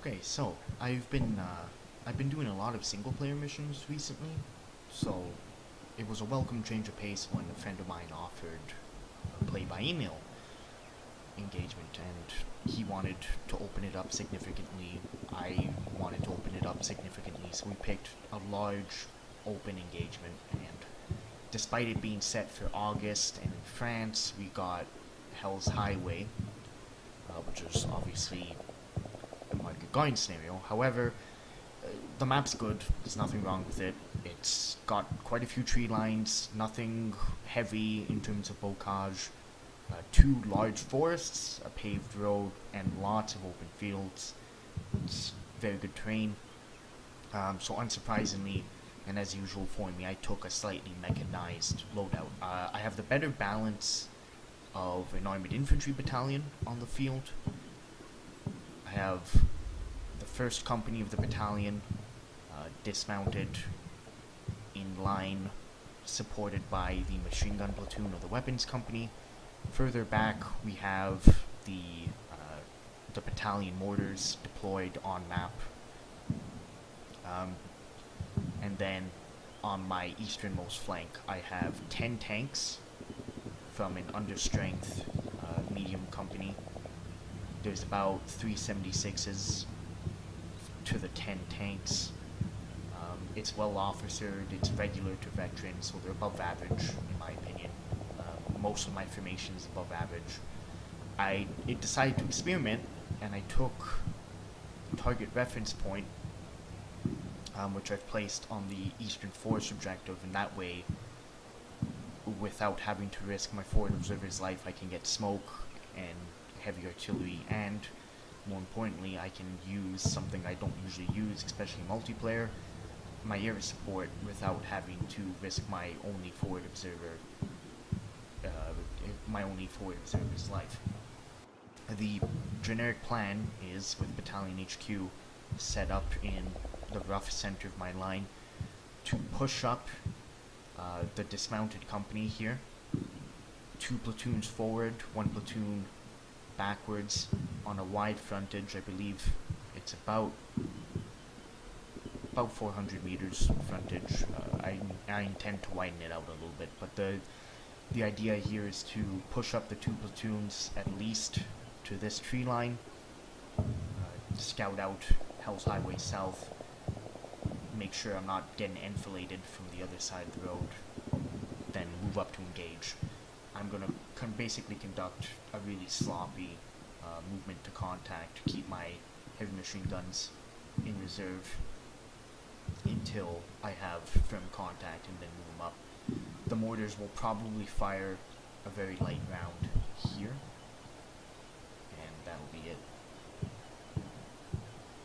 Okay, so I've been doing a lot of single player missions recently, so it was a welcome change of pace when a friend of mine offered a play by email engagement, and he wanted to open it up significantly. I wanted to open it up significantly, so we picked a large open engagement, and despite it being set for August and in France, we got Hell's Highway, which is obviously like a going scenario. However, the map's good, there's nothing wrong with it. It's got quite a few tree lines, nothing heavy in terms of bocage, two large forests, a paved road, and lots of open fields. It's very good terrain. So unsurprisingly, and as usual for me, I took a slightly mechanized loadout. I have the better balance of an armored infantry battalion on the field. I have the first company of the battalion dismounted in line, supported by the machine gun platoon of the weapons company. Further back, we have the battalion mortars deployed on map, and then on my easternmost flank, I have 10 tanks from an understrength medium company. There's about 376s to the 10 tanks. It's well officered, it's regular to veteran, so they're above average in my opinion. Most of my formation is above average. I decided to experiment, and I took target reference point, which I've placed on the eastern forest objective, and that way, without having to risk my forward observer's life, I can get smoke and heavy artillery, and more importantly, I can use something I don't usually use, especially multiplayer, my air support, without having to risk my only forward observer's life. The generic plan is, with Battalion HQ set up in the rough center of my line, to push up the dismounted company here, 2 platoons forward, 1 platoon backwards on a wide frontage. I believe it's about 400 meters frontage. I intend to widen it out a little bit, but the idea here is to push up the 2 platoons at least to this tree line, scout out Hell's Highway South, make sure I'm not getting enfiladed from the other side of the road, then move up to engage. I'm going to basically conduct a really sloppy movement to contact to keep my heavy machine guns in reserve until I have firm contact, and then move them up. The mortars will probably fire a very light round here, and that'll be it.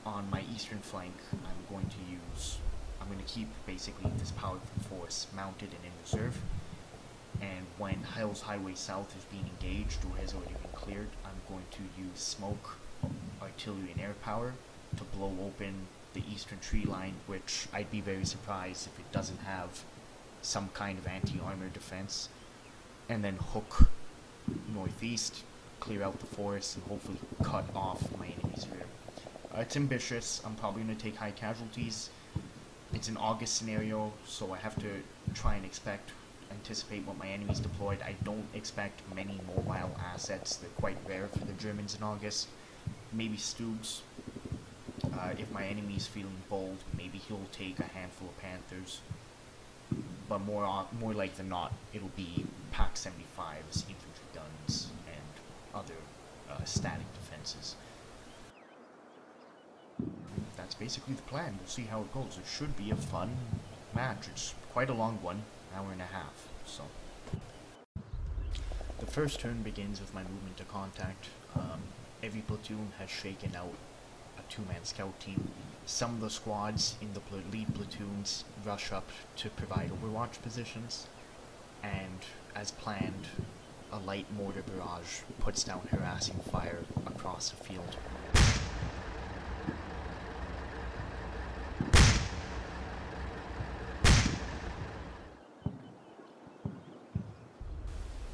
On my eastern flank, I'm going to keep basically this powerful force mounted and in reserve, and when Hell's Highway South is being engaged or has already been cleared, I'm going to use smoke, artillery, and air power to blow open the eastern tree line, which I'd be very surprised if it doesn't have some kind of anti-armor defense, and then hook northeast, clear out the forest, and hopefully cut off my enemy's rear. It's ambitious. I'm probably going to take high casualties. It's an August scenario, so I have to try and anticipate what my enemy's deployed. I don't expect many mobile assets. They're quite rare for the Germans in August. Maybe Stugs. If my enemy's feeling bold, maybe he'll take a handful of Panthers. But more like than not, it'll be Pak 75s, infantry guns, and other static defenses. That's basically the plan. We'll see how it goes. It should be a fun match. It's quite a long one, an hour and a half. So the first turn begins with my movement to contact. Every platoon has shaken out a 2-man scout team. Some of the squads in the lead platoons rush up to provide overwatch positions, and as planned, a light mortar barrage puts down harassing fire across the field.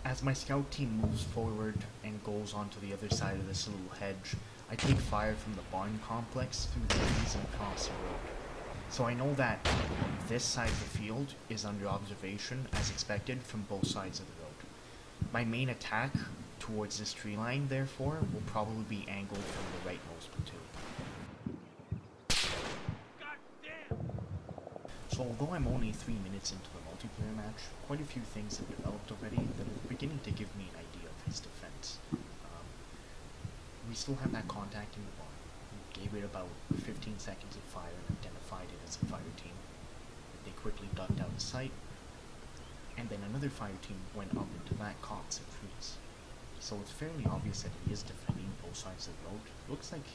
As my scout team moves forward and goes onto the other side of this little hedge, I take fire from the barn complex through the trees and across the road. So I know that this side of the field is under observation, as expected, from both sides of the road. My main attack towards this tree line, therefore, will probably be angled from the rightmost platoon. So although I'm only 3 minutes into the multiplayer match, quite a few things have developed already that are beginning to give me an idea of his defense. We still have that contact in the barn. We gave it about 15 seconds of fire and identified it as a fire team. They quickly ducked out of sight, and then another fire team went up into that copse of trees. So it's fairly obvious that he is defending both sides of the road. Looks like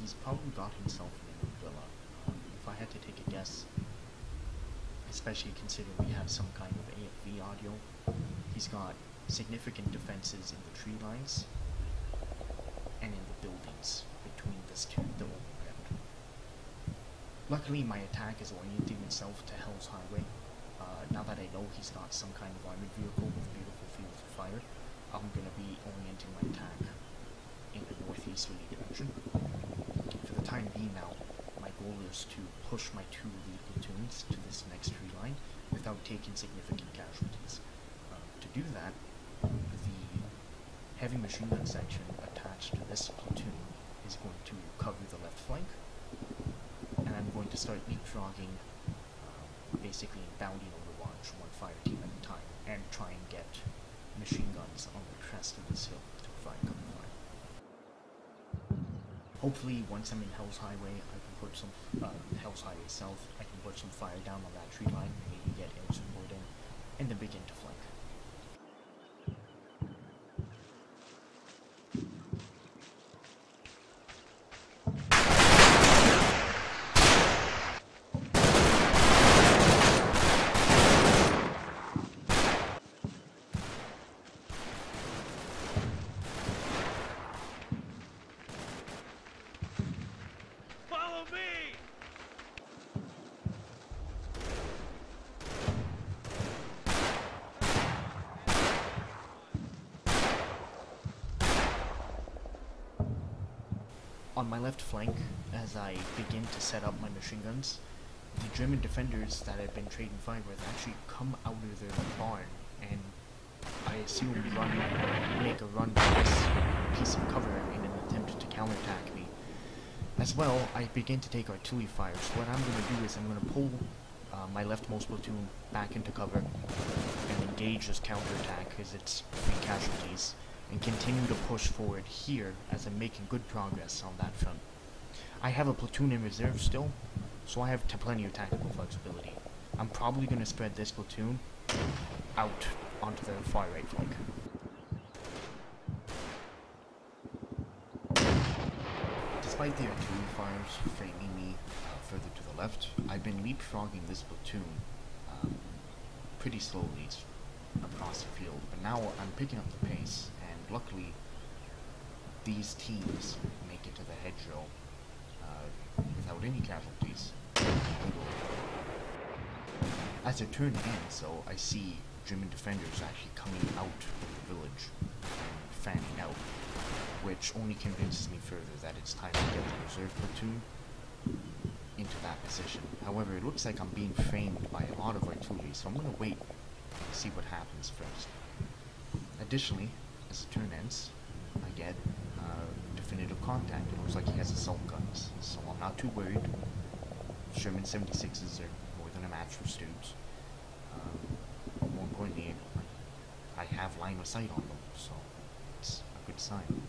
he's probably got himself in an umbrella. If I had to take a guess, especially considering we have some kind of AFV audio, he's got significant defenses in the tree lines and in the buildings between the open ground. Luckily, my attack is orienting itself to Hell's Highway. Now that I know he's got some kind of armored vehicle with beautiful fields of fire, I'm going to be orienting my attack in a northeasterly direction. For the time being now, my goal is to push my 2 lead platoons to this next tree line without taking significant casualties. To do that, the heavy machine gun section attached to this platoon is going to cover the left flank, and I'm going to start leapfrogging, basically bounding overwatch one fire team at a time, and try and get machine guns on the crest of this hill to provide cover fire. Hopefully, once I'm in Hell's Highway, I can put some, Hell's Highway South, I can put some fire down on that tree line, maybe get air support in, and then begin to flank. On my left flank, as I begin to set up my machine guns, the German defenders that I've been trading fire with actually come out of their barn and I assume make a run for this piece of cover in an attempt to counterattack me. As well, I begin to take artillery fire, so what I'm going to do is I'm going to pull my leftmost platoon back into cover and engage this counterattack as it's 3 casualties, and continue to push forward here as I'm making good progress on that front. I have a platoon in reserve still, so I have plenty of tactical flexibility. I'm probably going to spread this platoon out onto the far right flank. Despite the artillery fires framing me further to the left, I've been leapfrogging this platoon pretty slowly across the field, but now I'm picking up the pace, and luckily these teams make it to the hedgerow without any casualties. As their turn ends, though, I see German defenders actually coming out of the village and fanning out, which only convinces me further that it's time to get the reserve platoon into that position. However, it looks like I'm being framed by a lot of artillery, so I'm going to wait and see what happens first. Additionally, as the turn ends, I get definitive contact. It looks like he has assault guns, so I'm not too worried. Sherman 76s are more than a match for Stoops. More importantly, I have line of sight on them, so it's a good sign.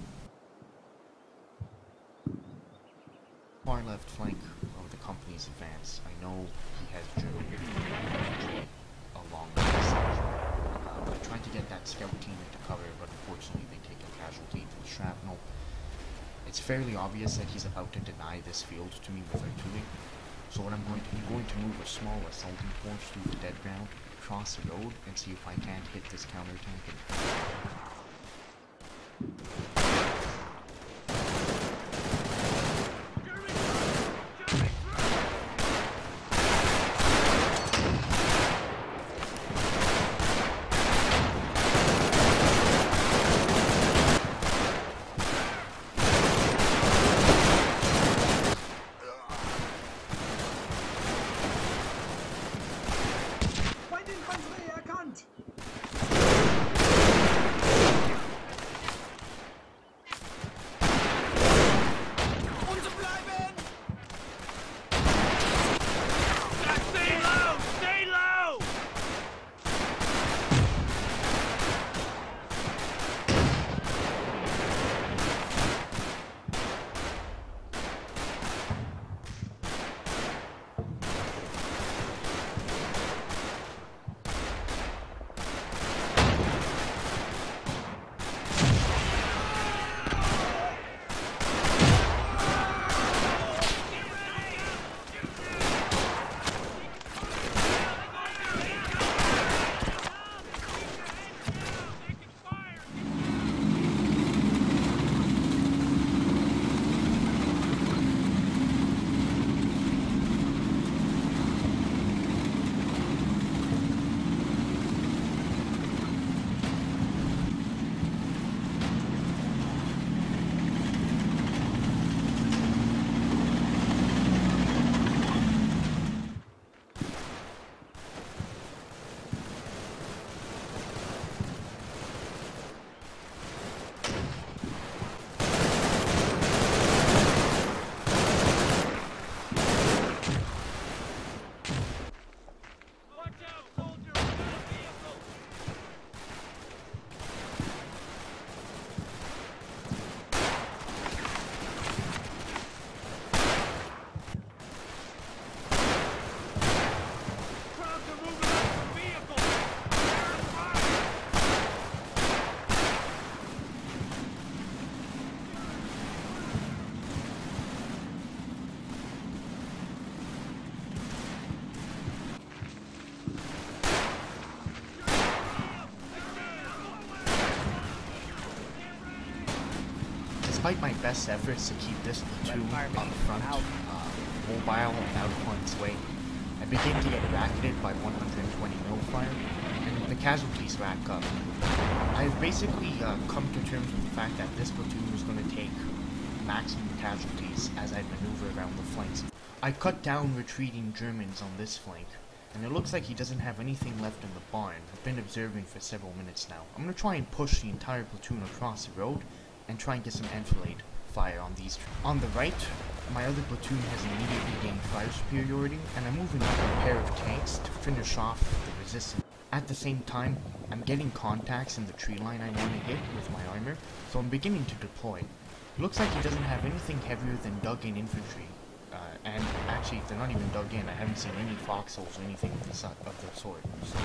Far left flank of the company's advance. I know he has German infantry along the section. I tried to get that scout team into cover, but unfortunately they take a casualty to the shrapnel. It's fairly obvious that he's about to deny this field to me with artillery. So what I'm going to move a small assaulting force through the dead ground, cross the road, and see if I can't hit this counterattack. Despite my best efforts to keep this platoon up front, mobile and out on its way, I begin to get racketed by 120 mil fire, and the casualties rack up. I've basically come to terms with the fact that this platoon was going to take maximum casualties as I maneuver around the flanks. I cut down retreating Germans on this flank, and it looks like he doesn't have anything left in the barn. I've been observing for several minutes now. I'm going to try and push the entire platoon across the road and try and get some enfilade fire on these. On the right, my other platoon has immediately gained fire superiority, and I'm moving up a pair of tanks to finish off the resistance. At the same time, I'm getting contacts in the tree line I want to hit with my armor, so I'm beginning to deploy. It looks like he doesn't have anything heavier than dug-in infantry. And actually, they're not even dug in. I haven't seen any foxholes or anything of the sort. So.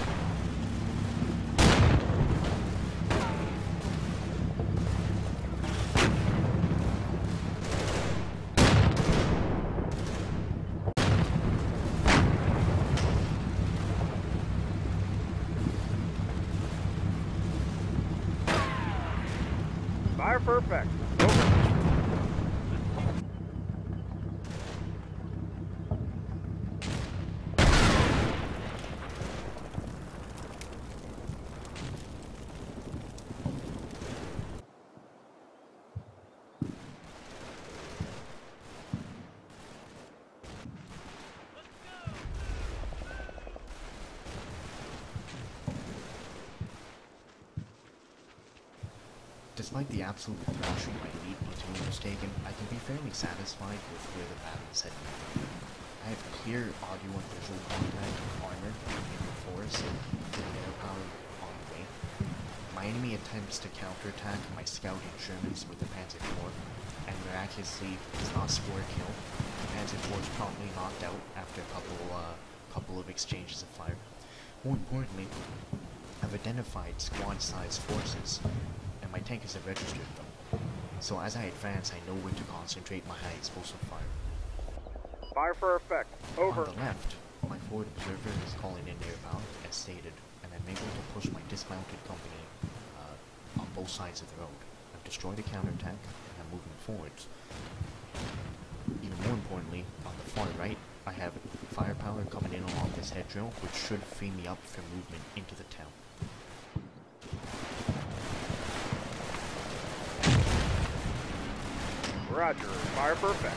Fire perfect. Over. Despite the absolute thrashing my elite platoon was taken, I can be fairly satisfied with where the battle is heading. I have clear audio and visual contact with armor in the forest with air power on the way. My enemy attempts to counterattack my scouting Germans with the Panzer IV, and miraculously does not score a kill. The Panzer IV is promptly knocked out after a couple of exchanges of fire. More importantly, I've identified squad-sized forces, and my tank has registered them. So as I advance, I know where to concentrate my high explosive fire. Fire for effect. Over. On the left, my forward observer is calling in air power, as stated, and I'm able to push my dismounted company on both sides of the road. I've destroyed a counterattack, and I'm moving forwards. Even more importantly, on the far right, I have firepower coming in along this hedgerow, which should free me up for movement into the town. Roger. Fire perfect.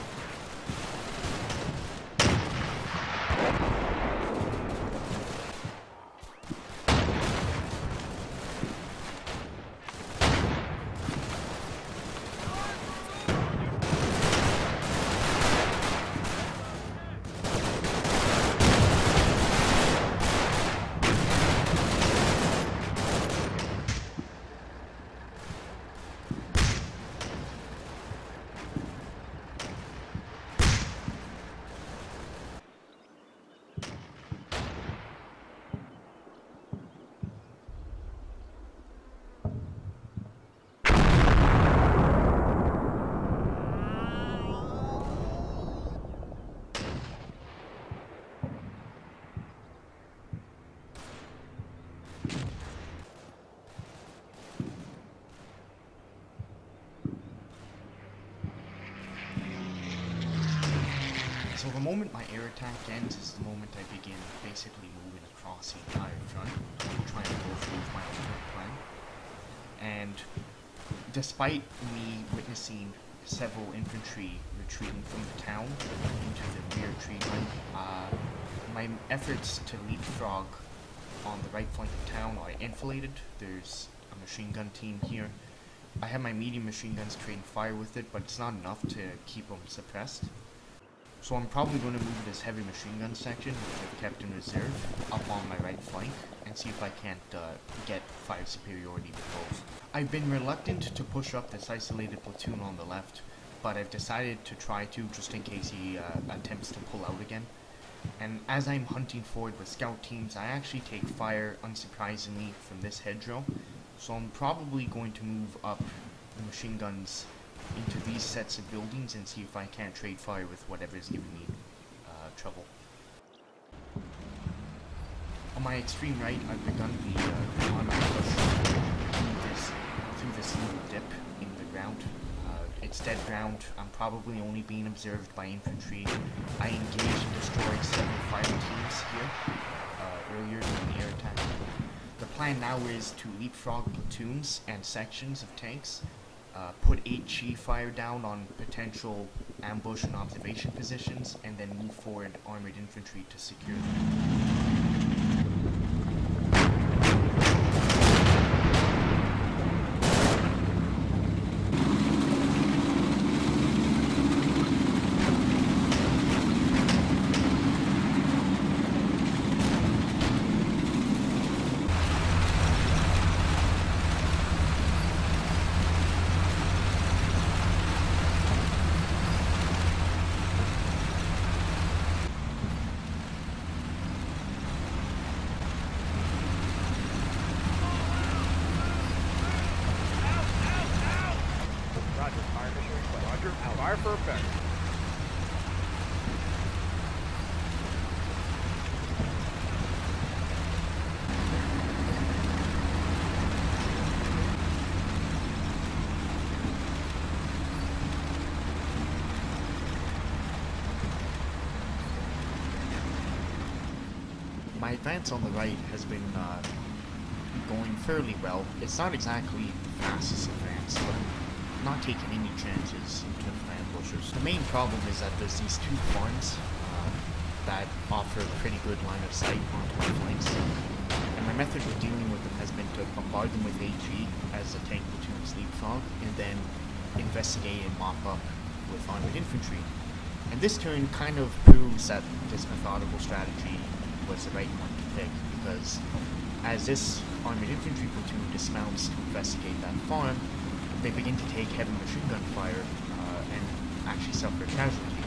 So the moment my air attack ends is the moment I begin basically moving across the entire front, trying to go through with my ultimate plan. And despite me witnessing several infantry retreating from the town into the rear tree line, my efforts to leapfrog on the right flank of town are enfiladed. There's a machine gun team here. I have my medium machine guns trading fire with it, but it's not enough to keep them suppressed. So I'm probably going to move this heavy machine gun section, which I've kept in reserve, up on my right flank, and see if I can't get fire superiority proposed. I've been reluctant to push up this isolated platoon on the left, but I've decided to try to, just in case he attempts to pull out again. And as I'm hunting forward with scout teams, I actually take fire, unsurprisingly, from this hedgerow, so I'm probably going to move up the machine guns into these sets of buildings and see if I can't trade fire with whatever is giving me trouble. On my extreme right, I've begun the automatic push through this little dip in the ground. It's dead ground. I'm probably only being observed by infantry. I engaged and destroyed several fire teams here earlier in the air attack. The plan now is to leapfrog platoons and sections of tanks, put HE fire down on potential ambush and observation positions, and then move forward armored infantry to secure them. Fire for effect. My advance on the right has been going fairly well. It's not exactly the fastest advance, but not taking any chances in terms of ambushers. The main problem is that there's these two farms that offer a pretty good line of sight onto my flanks, and my method of dealing with them has been to bombard them with HE as the tank platoons leapfrog, and then investigate and mop up with armored infantry. And this turn kind of proves that this methodical strategy was the right one to pick, because as this armored infantry platoon dismounts to investigate that farm, they begin to take heavy machine gun fire and actually suffer a casualty.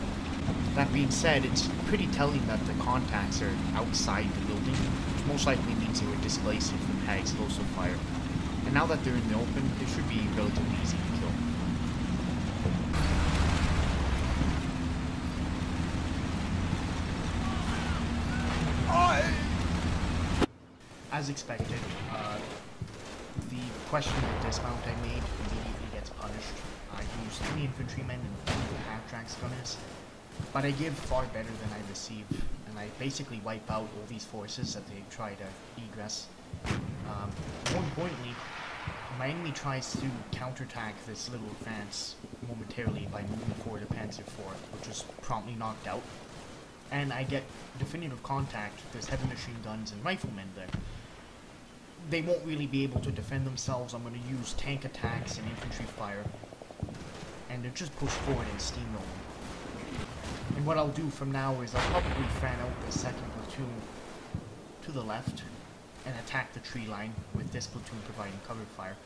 That being said, it's pretty telling that the contacts are outside the building, which most likely means they were displaced from high explosive fire. And now that they're in the open, they should be relatively easy to kill. As expected, the questionable dismount I made immediately gets punished. I use 3 infantrymen and 2 half-tracks gunners, but I give far better than I receive, and I basically wipe out all these forces that they try to egress. More importantly, my enemy tries to counterattack this little advance momentarily by moving forward a Panzer IV, which is promptly knocked out, and I get definitive contact. There's heavy machine guns and riflemen there. They won't really be able to defend themselves. I'm going to use tank attacks and infantry fire, and they'll just push forward and steamroll them. And what I'll do from now is I'll probably fan out the second platoon to the left and attack the tree line with this platoon providing cover fire.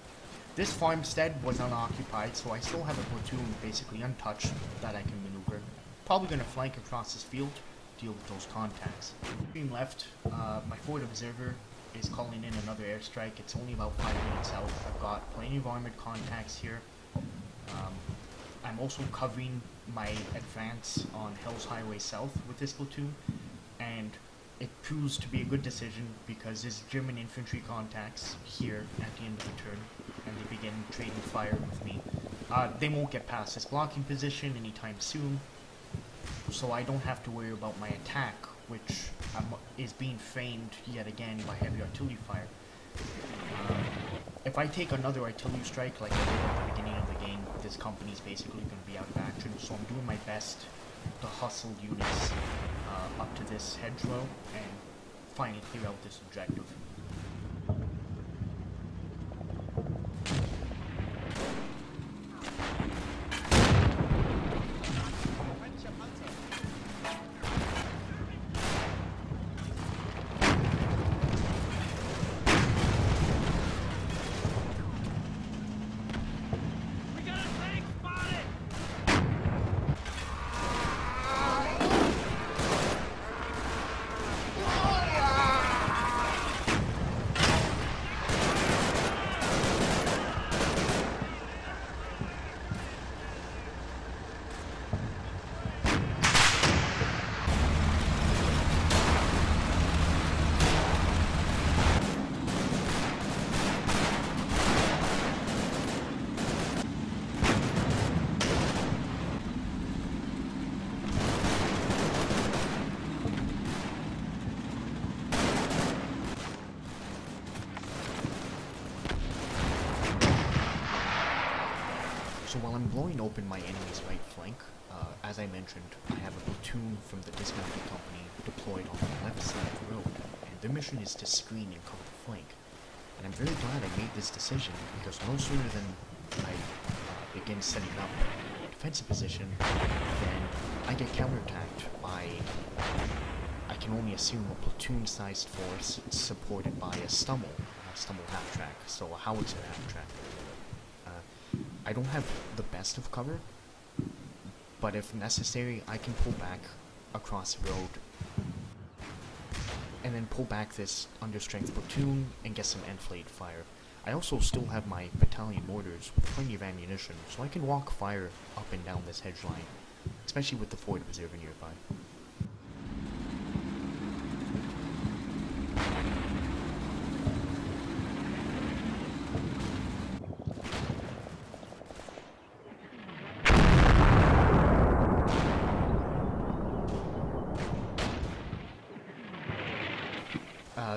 This farmstead was unoccupied, so I still have a platoon basically untouched that I can maneuver. Probably going to flank across this field, deal with those contacts. Extreme left, my forward observer is calling in another airstrike. It's only about 5 minutes out. I've got plenty of armored contacts here. I'm also covering my advance on Hell's Highway South with this platoon, and it proves to be a good decision because there's German infantry contacts here at the end of the turn, and they begin trading fire with me. They won't get past this blocking position anytime soon, so I don't have to worry about my attack, which is being framed yet again by heavy artillery fire. If I take another artillery strike like I did at the beginning of the game, this company's basically going to be out of action, so I'm doing my best to hustle units up to this hedgerow and finally clear out this objective. So while I'm blowing open my enemy's right flank, as I mentioned, I have a platoon from the dismounted company deployed on the left side of the road, and their mission is to screen and cover the flank. And I'm very glad I made this decision, because no sooner than I begin setting up a defensive position, then I get counterattacked by, I can only assume, a platoon-sized force supported by a Stummel half-track, so a howitzer half-track. I don't have the best of cover, but if necessary, I can pull back across the road and then pull back this understrength platoon and get some enfilade fire. I also still have my battalion mortars with plenty of ammunition, so I can walk fire up and down this hedge line, especially with the Ford Observer nearby.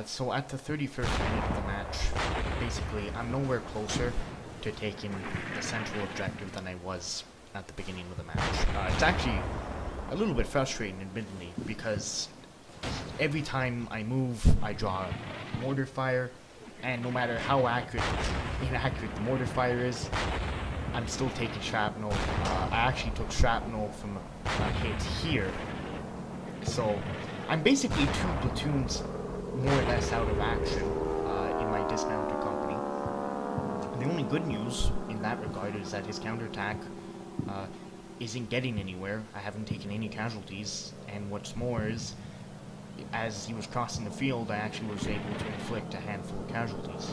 So at the 31st minute of the match, basically, I'm nowhere closer to taking the central objective than I was at the beginning of the match. It's actually a little bit frustrating, admittedly, because every time I move, I draw mortar fire, and no matter how inaccurate the mortar fire is, I'm still taking shrapnel. I actually took shrapnel from a hit here, so I'm basically 2 platoons more or less out of action in my dismounted company. The only good news in that regard is that his counterattack isn't getting anywhere. I haven't taken any casualties, and what's more is, as he was crossing the field, I actually was able to inflict a handful of casualties.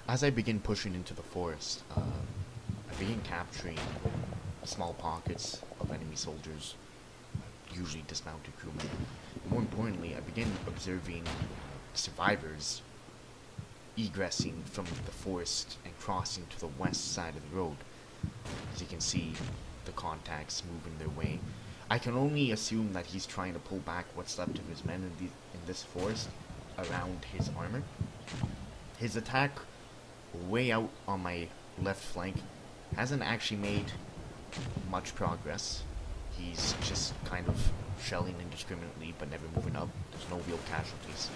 As I begin pushing into the forest, I begin capturing small pockets of enemy soldiers, usually dismounted crewmen. More importantly, I begin observing survivors egressing from the forest and crossing to the west side of the road. As you can see, the contacts moving their way. I can only assume that he's trying to pull back what's left of his men in this forest around his armor. His attack way out on my left flank hasn't actually made much progress. He's just kind of shelling indiscriminately but never moving up. There's no real casualties.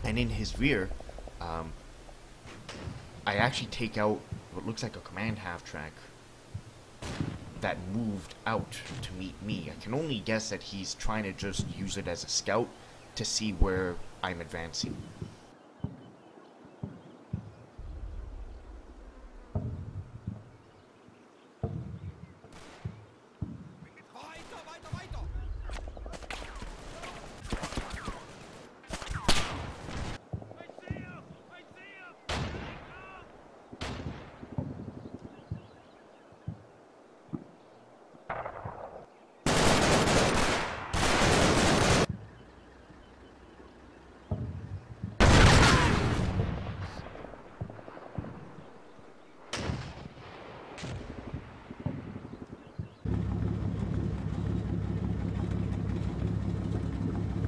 And in his rear, I actually take out what looks like a command half-track that moved out to meet me. I can only guess that he's trying to just use it as a scout to see where I'm advancing.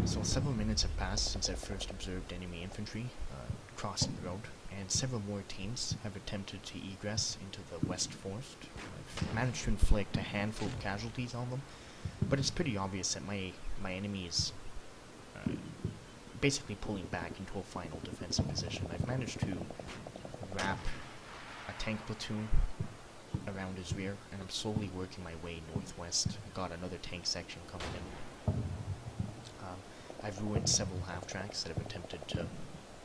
So several minutes have passed since I first observed enemy infantry crossing the road, and several more teams have attempted to egress into the west forest. I've managed to inflict a handful of casualties on them, But it's pretty obvious that my enemy is basically pulling back into a final defensive position. I've managed to wrap a tank platoon around his rear, and I'm slowly working my way northwest. Got another tank section coming in. I've ruined several half-tracks that have attempted to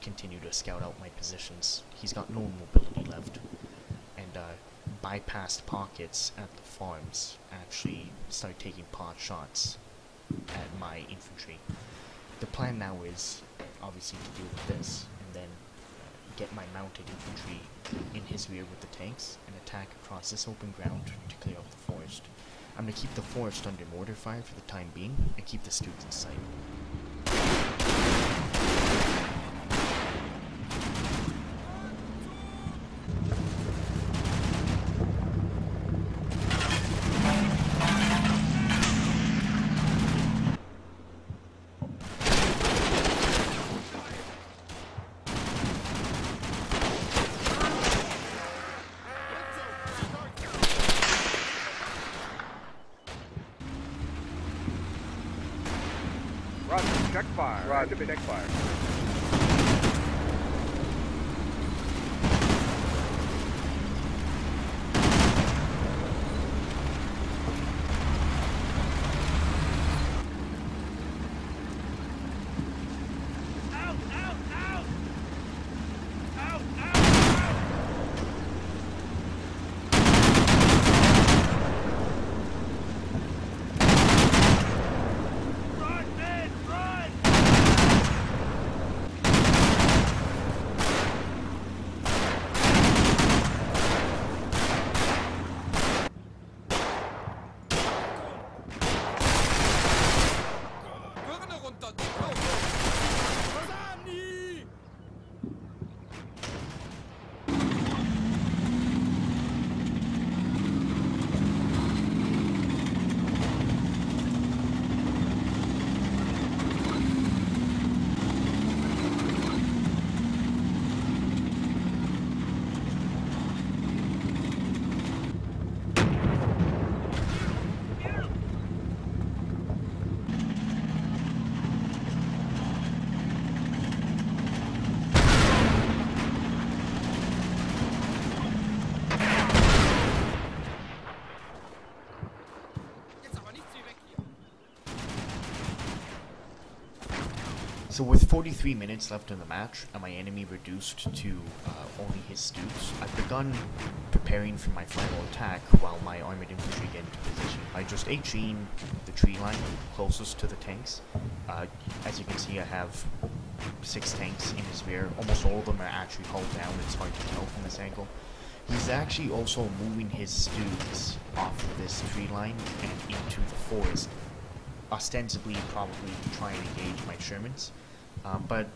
continue to scout out my positions. He's got no mobility left, and bypassed pockets at the farms, actually start taking pot shots at my infantry. The plan now is obviously to deal with this, and then get my mounted infantry in his rear with the tanks, and attack across this open ground to clear out the forest. I'm going to keep the forest under mortar fire for the time being, and keep the scouts in sight. Roger, check fire. Roger, check fire. So with 43 minutes left in the match, and my enemy reduced to only his scouts, I've begun preparing for my final attack while my armored infantry get into position by just HEing the tree line closest to the tanks. As you can see, I have 6 tanks in his rear. Almost all of them are actually hulled down. It's hard to tell from this angle. He's actually also moving his scouts off of this tree line and into the forest, ostensibly probably to try and engage my Shermans. But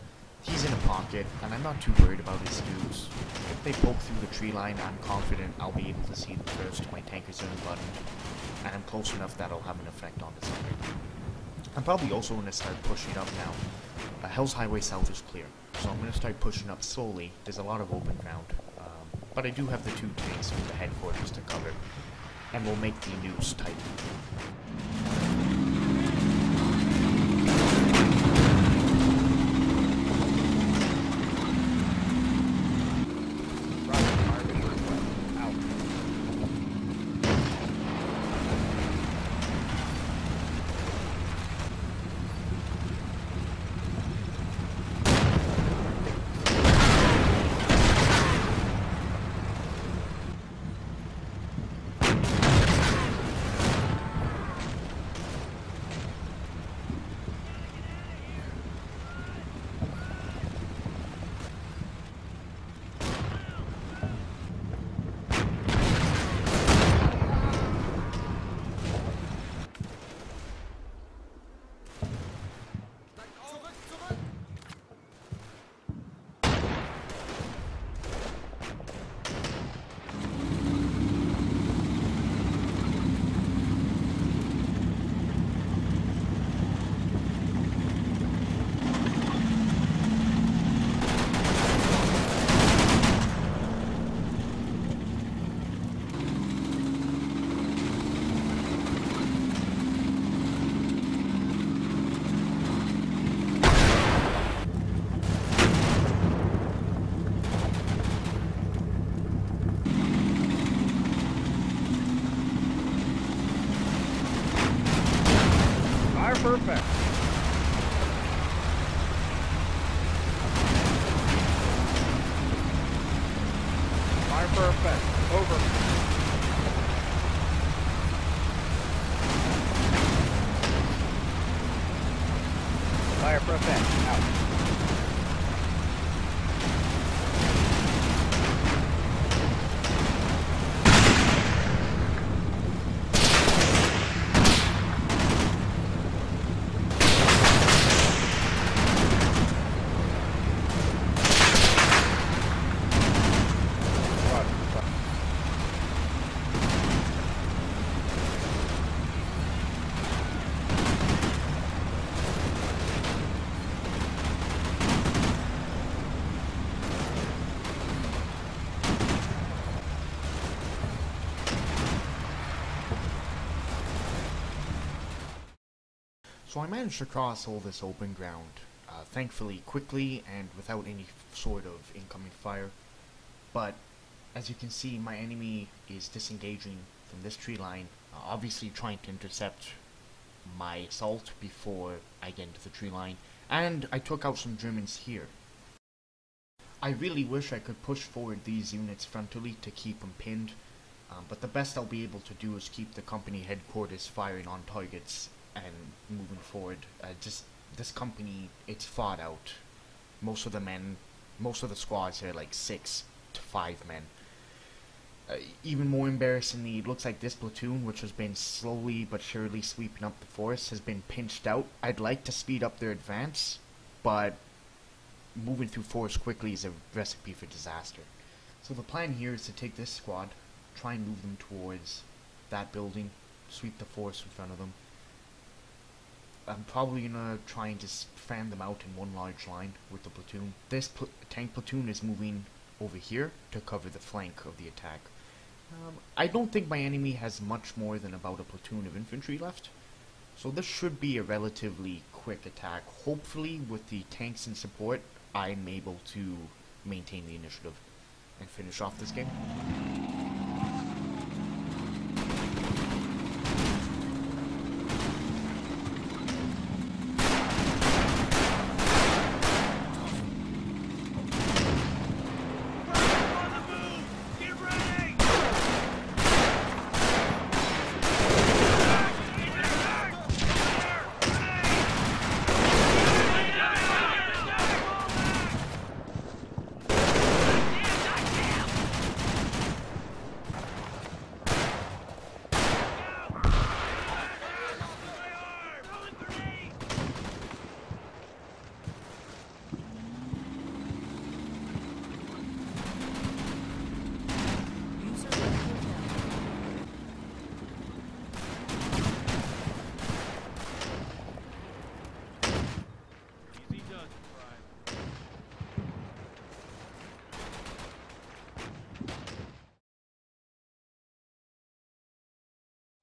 he's in a pocket, and I'm not too worried about his scouts. If they poke through the tree line, I'm confident I'll be able to see them first. My tankers are unbuttoned, and I'm close enough that it'll have an effect on his armor. I'm probably also going to start pushing up now. Hell's Highway South is clear, so I'm going to start pushing up slowly. There's a lot of open ground, but I do have the 2 tanks with the headquarters to cover, and we'll make the noose tight. for effect. Over. Fire for effect. Out. So I managed to cross all this open ground, thankfully quickly and without any sort of incoming fire. But as you can see, my enemy is disengaging from this tree line, obviously trying to intercept my assault before I get into the tree line, and I took out some Germans here. I really wish I could push forward these units frontally to keep them pinned, but the best I'll be able to do is keep the company headquarters firing on targets and moving forward. Just this company, it's fought out. Most of the squads are like 6 to 5 men. Even more embarrassingly, it looks like this platoon, which has been slowly but surely sweeping up the forest, has been pinched out. I'd like to speed up their advance, but moving through forest quickly is a recipe for disaster. So the plan here is to take this squad, try and move them towards that building, sweep the forest in front of them. I'm probably gonna try and just fan them out in one large line with the platoon. This tank platoon is moving over here to cover the flank of the attack. I don't think my enemy has much more than about a platoon of infantry left, so this should be a relatively quick attack. Hopefully, with the tanks in support, I'm able to maintain the initiative and finish off this game.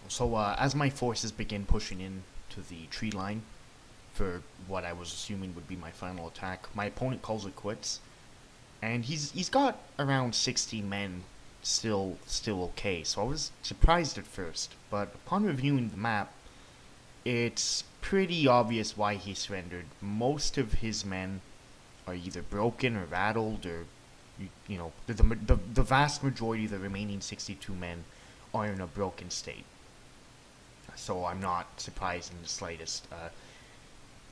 So as my forces begin pushing in to the tree line for what I was assuming would be my final attack, my opponent calls it quits, and he's got around 60 men still okay. So I was surprised at first, but upon reviewing the map, it's pretty obvious why he surrendered. Most of his men are either broken or rattled, or you know, the vast majority of the remaining 62 men are in a broken state. So I'm not surprised in the slightest.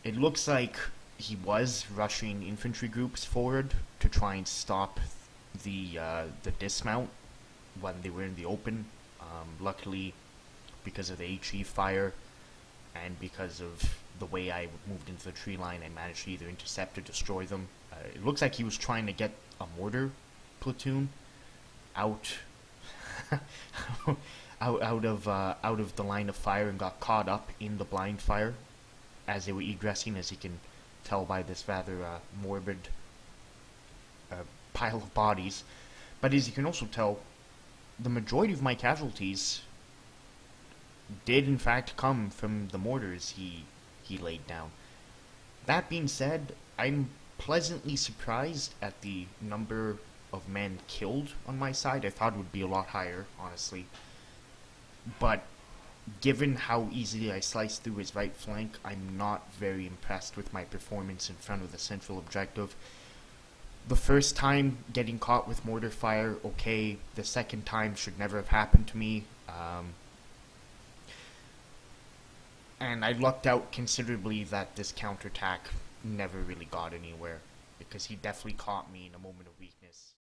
It looks like he was rushing infantry groups forward to try and stop the dismount when they were in the open. Luckily, because of the HE fire and because of the way I moved into the tree line, I managed to either intercept or destroy them. It looks like he was trying to get a mortar platoon out out of the line of fire and got caught up in the blind fire as they were egressing, as you can tell by this rather morbid pile of bodies. But as you can also tell, the majority of my casualties did in fact come from the mortars he laid down. That being said, I'm pleasantly surprised at the number of men killed on my side. I thought it would be a lot higher, honestly. But given how easily I sliced through his right flank, I'm not very impressed with my performance in front of the central objective. The first time getting caught with mortar fire, okay. The second time should never have happened to me. And I lucked out considerably that this counterattack never really got anywhere, because he definitely caught me in a moment of weakness.